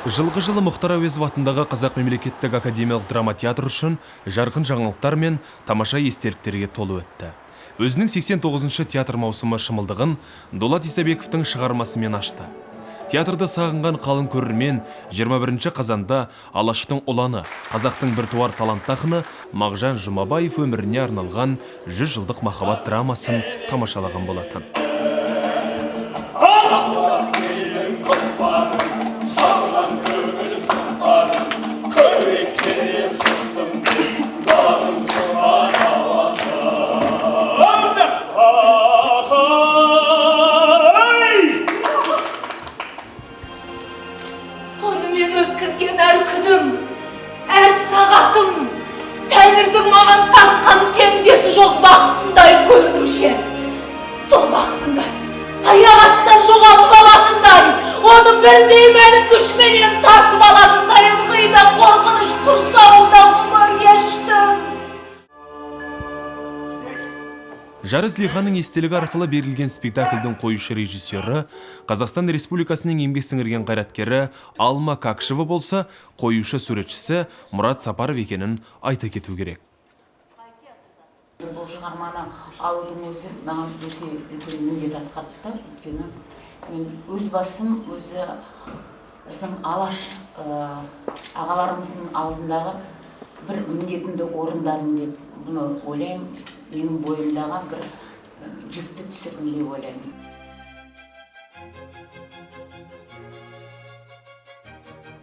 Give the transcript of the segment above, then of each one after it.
Жылғы жылы Мұхтар Әуезов атындағы Қазақ мемлекеттік академиялық драма театр үшін жарқын жаңалықтар мен тамаша естеліктерге толы өтті. Өзінің 89-шы театр маусымы шымылдығын Дулат Исабековтың шығармасымен ашты. Театрды сағынған қалың көрермен 21 қазанда Алаштың ұланы, қазақтың біртуар талантты ақыны Мағжан Жұмабаев өміріне арналған 100 жылдық махаббат драмасын тамашалаған болатын. Тәңірдің маған тартқан теңдесі жоқ бақытындай көрінуші еді. Сол бақытындай, аяқ астынан жоғалтып алатындай, оны білмей мәлім күшменен тартып алатындай ылғида қорқыныш құрсауында ғұмыр кештім. Жарыс Лиханның естелігі арқылы берілген спектакльдің қоюшы режиссері, Қазақстан Республикасының еңбек сіңірген қайраткері Алма Какшева болса, қоюшы суретшісі Мұрат Сапаров екенін айта кету керек. Бұл шығарманы алудың өзі маған өте үлкен міндет атқарды, өйткені мен өз басым, өзі Алаш ағаларымыздың алдындағы бір міндетімді орындадым деп бұны ойлаймын. Менің бойымдағы бір жүкті түсірдім деп ойлаймын.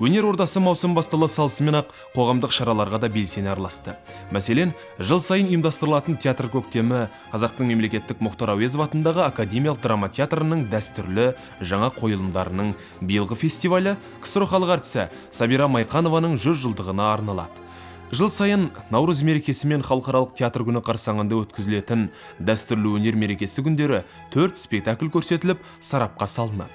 Өнер ордасы маусым бастала салысымен-ақ қоғамдық шараларға да белсене араласты. Мәселен, жыл сайын ұйымдастырылатын театр көктемі Қазақтың мемлекеттік Мұхтар Әуезов атындағы академиялық драма театрының дәстүрлі жаңа қойылымдарының биылғы фестивалі КСРО халық әртісі Сабира Майқанованың 100 жылдығына арналады. Жыл сайын Наурыз мерекесі мен халықаралық театр күні қарсаңында өткізілетін дәстүрлі өнер мерекесі күндері 4 спектакль көрсетіліп, сарапқа салынады.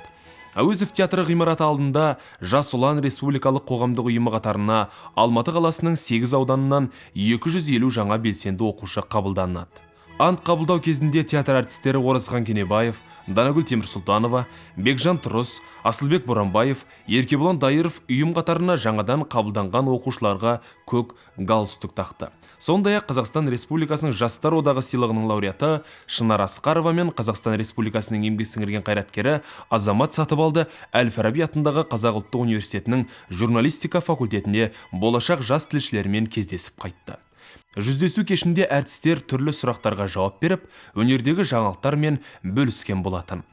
Әуезов театры ғимараты алдында Жас ұлан республикалық қоғамдық ұйымы қатарына Алматы қаласының 8 ауданынан 250 жаңа белсенді оқушы қабылданады. Ант қабылдау кезінде театр әртістері Оразхан Кенебаев, Данагүл Темірсұлтанова, Бекжан Тұрыс, Асылбек Боранбаев, Еркебұлан Дайыров ұйым қатарына жаңадан қабылданған оқушыларға көк галстук тақты. Сондай-ақ Қазақстан Республикасының Жастар одағы сыйлығының лауреаты Шынар Асқарова мен Қазақстан Республикасының еңбек сіңірген қайраткері Азамат Сатыбалды Әл-Фараби атындағы Қазақ ұлттық университетінің журналистика факультетінде болашақ жас тілшілермен кездесіп қайтты. Жүздесу кешінде әртістер түрлі сұрақтарға жауап беріп, өнердегі жаңалықтармен бөліскен болатын.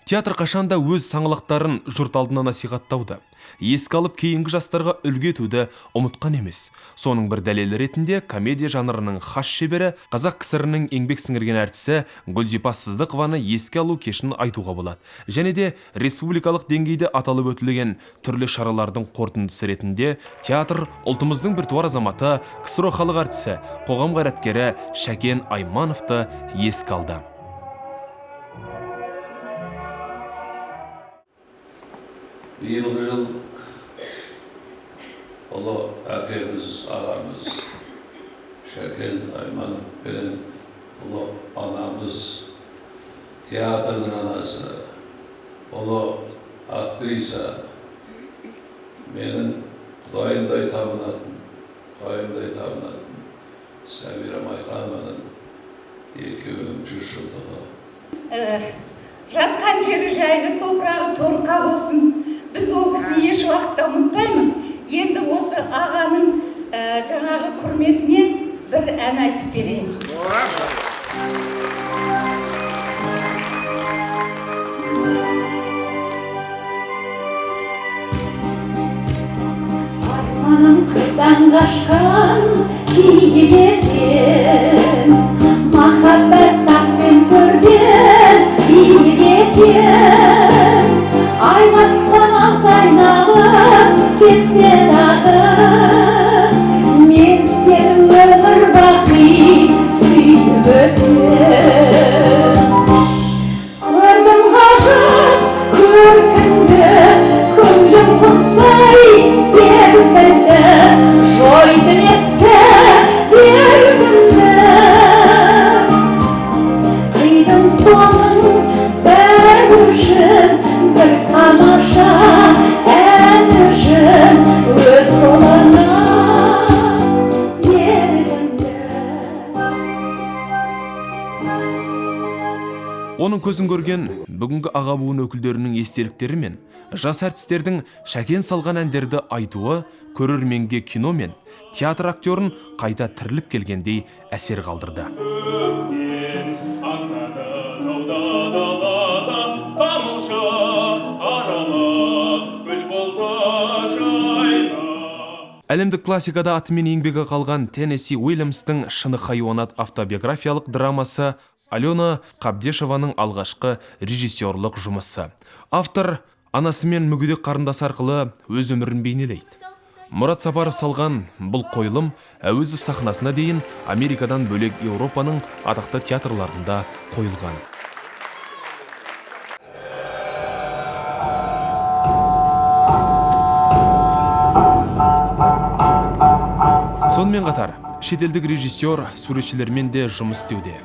Театр қашанда өз саңлақтарын жұрт алдына насихаттауды, еске алып кейінгі жастарға үлгі етуді ұмытқан емес. Соның бір дәлелі ретінде комедия жанрының хас шебері Қазақ КСР-ның еңбек сіңірген әртісі Гүлзипа Сыздықованы еске алу кешін айтуға болады. Және де республикалық деңгейде аталып өтілген түрлі шаралардың қорытындысы ретінде театр ұлтымыздың біртуар азаматы КСР халық әртісі, қоғам қайраткері Шәкен Аймановты еске алды. Биылғы жыл ұлы әкеміз, ағамыз Шәкен Айманов пен ұлы анамыз, театрдың анасы, ұлы актриса, менің құдайымдай табынатын Сабира Майқанованың екеуінің 100 жылдығы. Жатқан жері жайлы, топырағы торқа болсын. Біз ол кісіні еш уақытта ұмытпаймыз. Енді осы ағаның жаңағы құрметіне бір ән айтып берейміз. Арманың қырдан қашқан киіп екен, махаббат тақпен көрген биік екен. Аймаспан алт айналып кетсе дағы, мен сені өмір бақи сүйіп өтем. Көрдім ғажап көркіңді, көңілім құстай серпілді, жойдым ескі дертімді. Заман көзін көрген бүгінгі аға буын өкілдерінің естеліктері мен жас әртістердің шәкен салған әндерді айтуы көрерменге кино мен театр актерін қайта тіріліп келгендей әсер қалдырды. Әлемдік классикада атымен еңбегі қалған Теннесси Уильямстың «Шыны хайуанат» автобиографиялық драмасы Алена Қабдешованың алғашқы режиссерлық жұмысы. Автор анасы мен мүгедек қарындасы арқылы өз өмірін бейнелейді. Мұрат Сапаров салған бұл қойылым Әуезов сахнасына дейін Америкадан бөлек Еуропаның атақты театрларында қойылған. Сонымен қатар, шетелдік режиссер суретшілермен де жұмыс істеуде.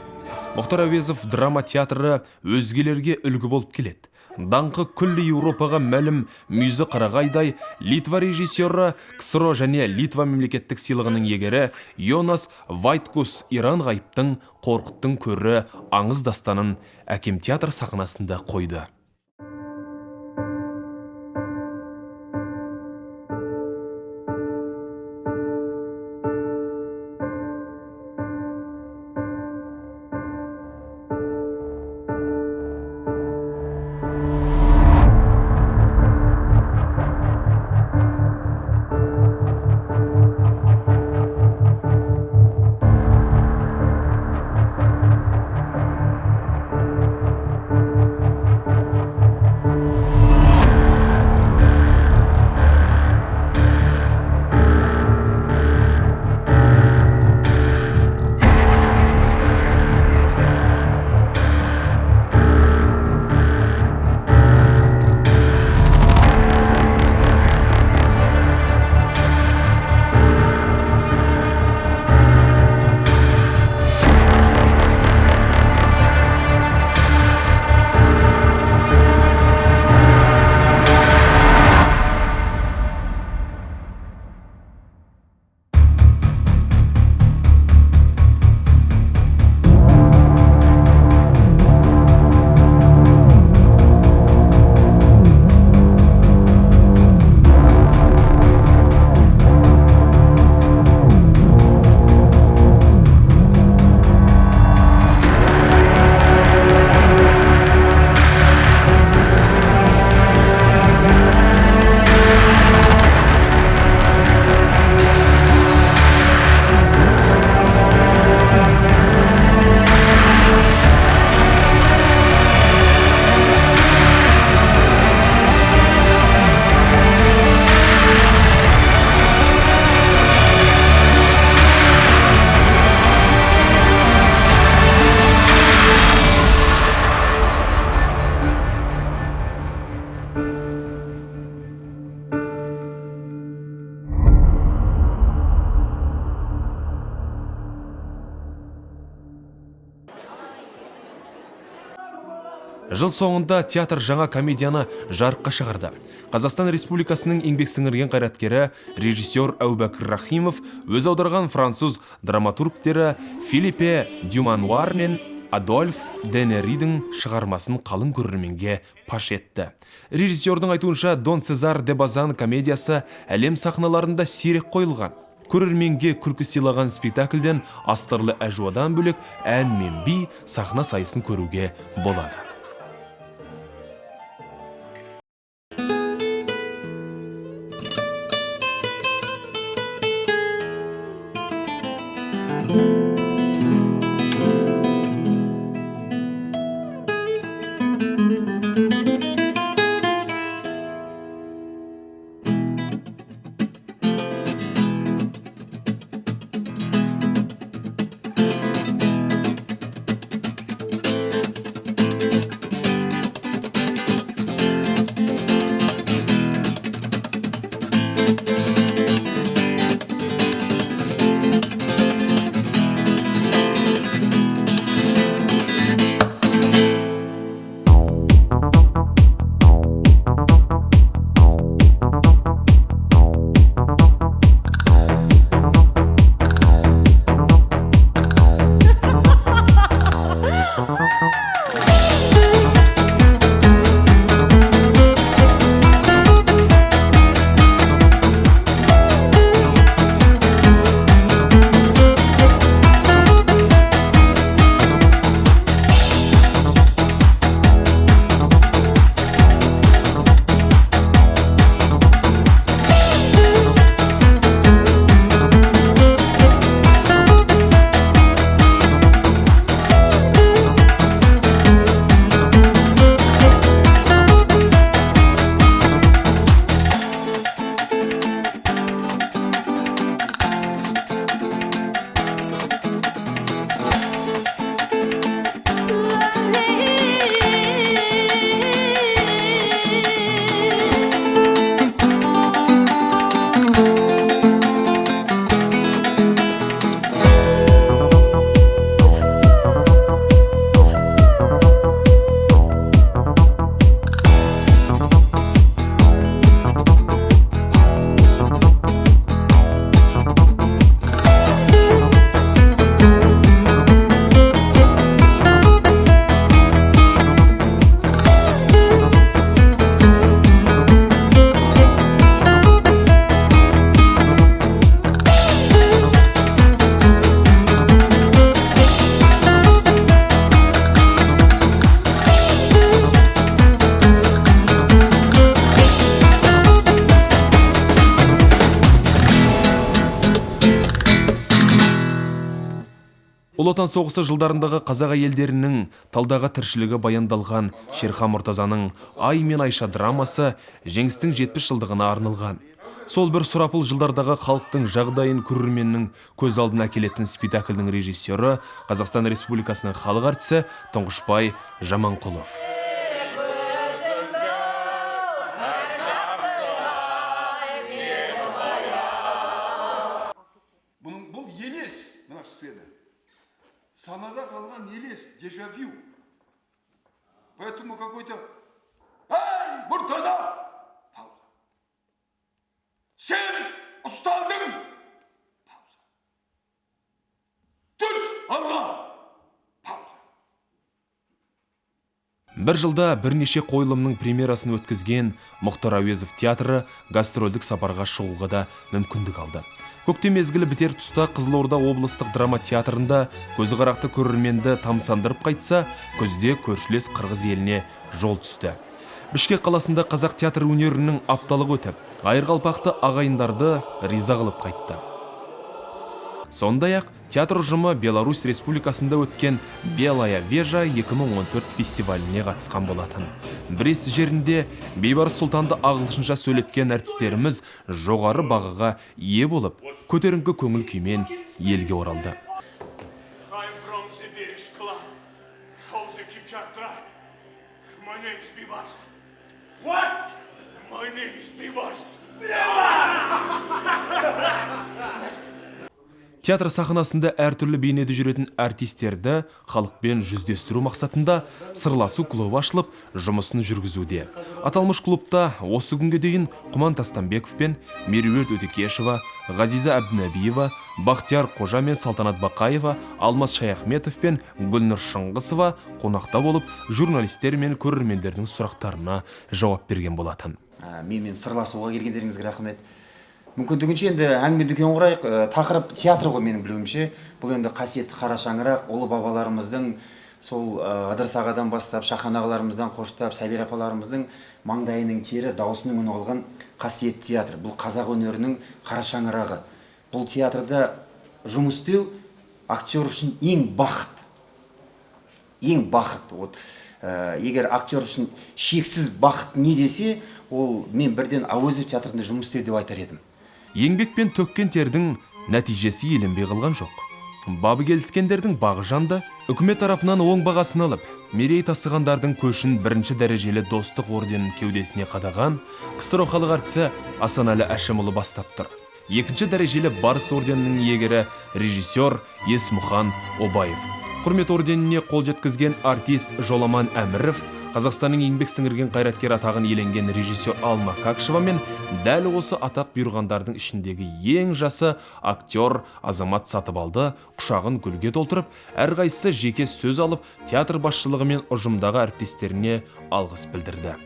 Мұхтар Әуезов драма театры өзгелерге үлгі болып келеді. Даңқы күллі Еуропаға мәлім Мүйізі Қарағайдай Литва режиссері, КСРО және Литва мемлекеттік сыйлығының егері Йонас Вайткус Иран ғайыптың Қорқыттың көрі аңыз дастанын Әкем театр сахнасында қойды. Жыл соңында театр жаңа комедияны жарыққа шығарды. Қазақстан Республикасының еңбек сіңірген қайраткері режиссер Әубәкір Рахимов өз аударған француз драматургтері Филиппе Дюмануар мен Адольф Денеридің шығармасын қалың көрерменге паш етті. Режиссердің айтуынша Дон Сезар де Базан комедиясы әлем сахналарында сирек қойылған. Көрерменге күлкі сыйлаған спектакльден астырлы әжуадан бөлек ән мен би сахна сайысын көруге болады. Ұлы Отан соғысы жылдарындағы қазақ әйелдерінің талдағы тіршілігі баяндалған Шерхан Мұртазаның «Ай мен Айша» драмасы жеңістің 70 жылдығына арналған. Сол бір сұрапыл жылдардағы халықтың жағдайын көрерменнің көз алдына әкелетін спектакльдің режиссері Қазақстан Республикасының халық артисі Тұңғышбай Жаманқұлов. Бұл елес, мына сцена. Санада қалған елес, дежавю. Поэтому какой-то... Ай, Мұртаза! Пауза. Сен ұсталдың! Пауза. Түс, алға! Пауза. Бір жылда бірнеше қойылымның премьерасын өткізген Мұхтар Әуезов театры гастрольдік сапарға шығуға да мүмкіндік алды. Көктем мезгілі бітер тұста Қызылорда облыстық драма театрында көзі қарақты көрерменді тамсандырып қайтса, күзде көршілес қырғыз еліне жол түсті. Бішкек қаласында қазақ театр өнерінің апталығы өтіп, айырғалпақты ағайындарды риза қылып қайтты. Сондай-ақ театр ұжымы Беларусь Республикасында өткен Белая Вежа 2014 фестиваліне қатысқан болатын. Брест жерінде Бейбарыс Сұлтанды ағылшынша сөйлеткен әртістеріміз жоғары бағаға ие болып, көтеріңкі көңіл күймен елге оралды. I'm from Siberish clan. Of the Kipchak tribe. My name is Bibars. What? My name is Bibars. Театр сахнасында әртүрлі бейнеде жүретін артистерді халықпен жүздестіру мақсатында сырласу клубы ашылып, жұмысын жүргізуде. Аталмыш клубта осы күнге дейін Құман Тастанбеков пен Меруерт Өтекешева, Ғазиза Әбдінәбиева, Бақтияр Қожа мен Салтанат Бақаева, Алмас Шаяхметов пен Гүлнұр Шыңғысова қонақта болып, журналистер мен көрермендердің сұрақтарына жауап берген болатын. Мен сырласуға келгендеріңізге рахмет. Мүмкіндігінше енді әңгіме дүкен құрайық. Тақырып театр ғой менің білуімше. Бұл енді қасиетті қара шаңырақ, ұлы бабаларымыздың сол Ыдырыс ағадан бастап, Шахан ағаларымыздан қоштап, Сәбира апаларымыздың маңдайының тері, даусының үні қалған қасиетті театр. Бұл қазақ өнерінің қара шаңырағы. Бұл театрда жұмыс істеу актер үшін ең бақыт. Ең бақыт. Егер актер үшін шексіз бақыт не десе, ол мен бірден Әуезов театрында жұмыс істеу деп айтар едім. Еңбекпен төккен тердің нәтижесі еленбей қалған жоқ. Бабы келіскендердің бағы жанды, үкімет тарапынан оң бағасын алып, мерей тасығандардың көшін бірінші дәрежелі достық орденін кеудесіне қадаған КСРО халық артисі Асанәлі Әшімұлы бастап тұр. Екінші дәрежелі Барыс орденінің иегері режиссер Есмұхан Обаев. Құрмет орденіне қол жеткізген артист Жоламан Әміров, Қазақстанның еңбек сіңірген қайраткер атағын иеленген режиссер Алма Какшева мен дәл осы атақ бұйырғандардың ішіндегі ең жасы актер Азамат Сатыбалды құшағын гүлге толтырып, әрқайсысы жеке сөз алып, театр басшылығы мен ұжымдағы әріптестеріне алғыс білдірді.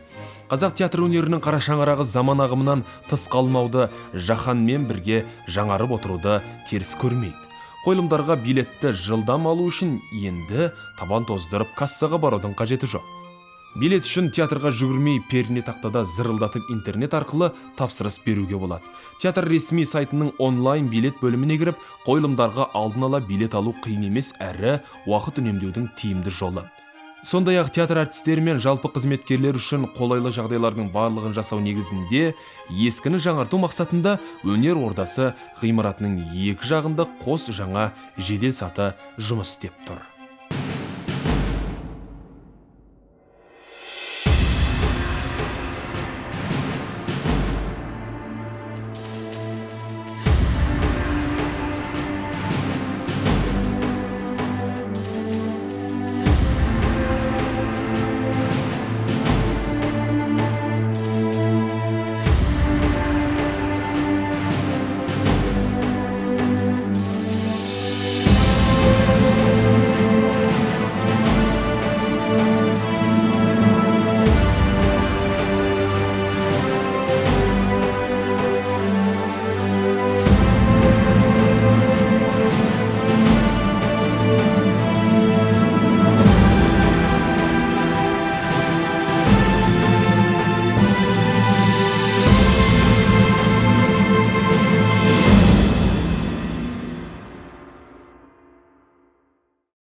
Қазақ театр өнерінің қара шаңырағы заман ағымынан тыс қалмауды, жаһанмен бірге жаңарып отыруды теріс көрмейді. Қойылымдарға билетті жылдам алу үшін енді табан тоздырып кассаға барудың қажеті жоқ. Билет үшін театрға жүгірмей перне тақтада зырылдатып интернет арқылы тапсырыс беруге болады. Театр ресми сайтының онлайн билет бөліміне кіріп, қойылымдарға алдын ала билет алу қиын емес, әрі уақыт үнемдеудің тиімді жолы. Сондай-ақ театр әртістері мен жалпы қызметкерлер үшін қолайлы жағдайлардың барлығын жасау негізінде ескіні жаңарту мақсатында өнер ордасы ғимаратының екі жағында қос жаңа жедел саты жұмыс істеп тұр.